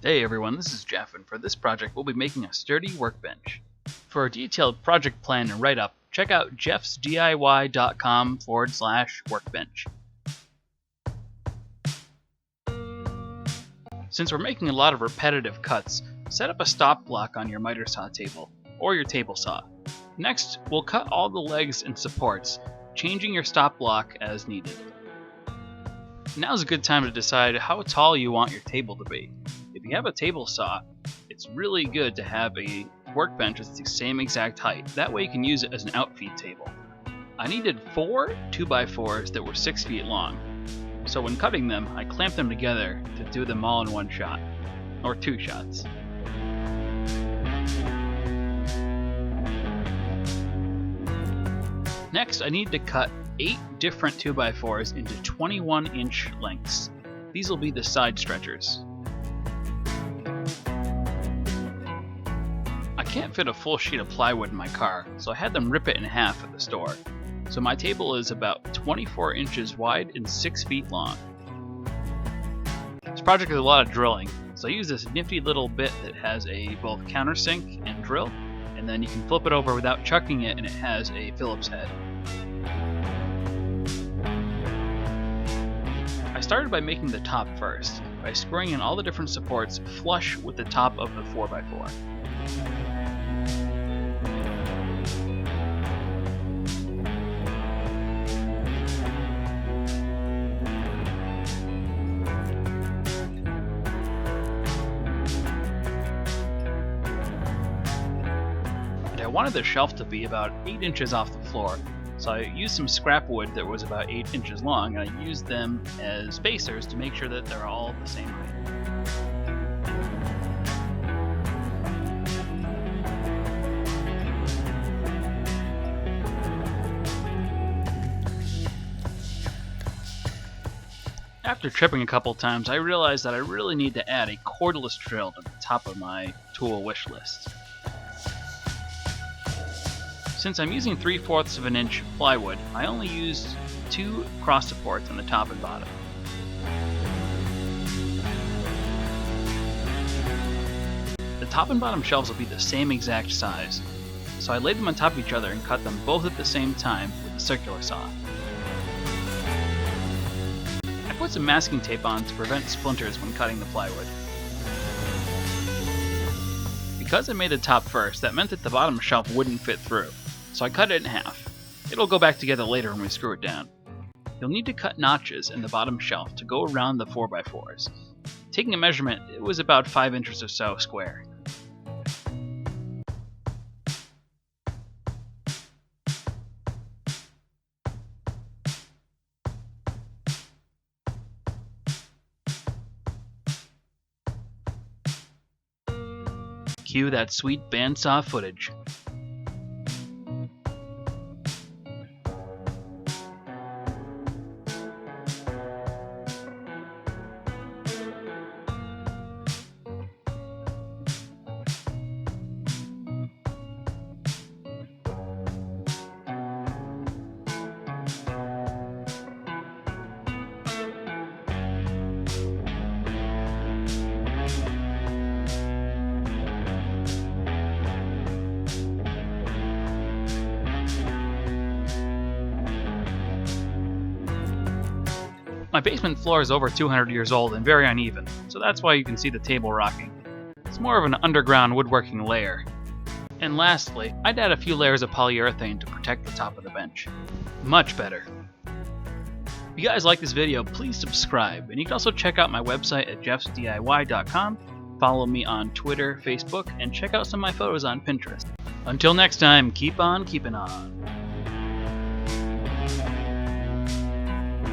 Hey everyone, this is Jeff, and for this project we'll be making a sturdy workbench. For a detailed project plan and write-up, check out jeffsdiy.com/workbench. Since we're making a lot of repetitive cuts, set up a stop block on your miter saw table, or your table saw. Next, we'll cut all the legs and supports, changing your stop block as needed. Now's a good time to decide how tall you want your table to be. If you have a table saw, it's really good to have a workbench that's the same exact height. That way you can use it as an outfeed table. I needed 4 2x4s that were 6 feet long. So when cutting them, I clamped them together to do them all in one shot, or 2 shots. Next, I need to cut 8 different 2x4s into 21-inch lengths. These will be the side stretchers. I can't fit a full sheet of plywood in my car, so I had them rip it in half at the store. So my table is about 24 inches wide and 6 feet long. This project is a lot of drilling, so I use this nifty little bit that has a both countersink and drill, and then you can flip it over without chucking it and it has a Phillips head. I started by making the top first, by screwing in all the different supports flush with the top of the 4x4. I wanted the shelf to be about 8 inches off the floor, so I used some scrap wood that was about 8 inches long, and I used them as spacers to make sure that they're all the same height. After tripping a couple times, I realized that I really need to add a cordless drill to the top of my tool wish list. Since I'm using 3/4 of an inch plywood, I only used 2 cross supports on the top and bottom. The top and bottom shelves will be the same exact size, so I laid them on top of each other and cut them both at the same time with a circular saw. I put some masking tape on to prevent splinters when cutting the plywood. Because I made the top first, that meant that the bottom shelf wouldn't fit through. So I cut it in half. It'll go back together later when we screw it down. You'll need to cut notches in the bottom shelf to go around the 4x4s. Taking a measurement, it was about 5 inches or so square. Cue that sweet bandsaw footage. My basement floor is over 200 years old and very uneven, so that's why you can see the table rocking. It's more of an underground woodworking layer. And lastly, I'd add a few layers of polyurethane to protect the top of the bench. Much better. If you guys like this video, please subscribe, and you can also check out my website at jeffsdiy.com, follow me on Twitter, Facebook, and check out some of my photos on Pinterest. Until next time, keep on keeping on.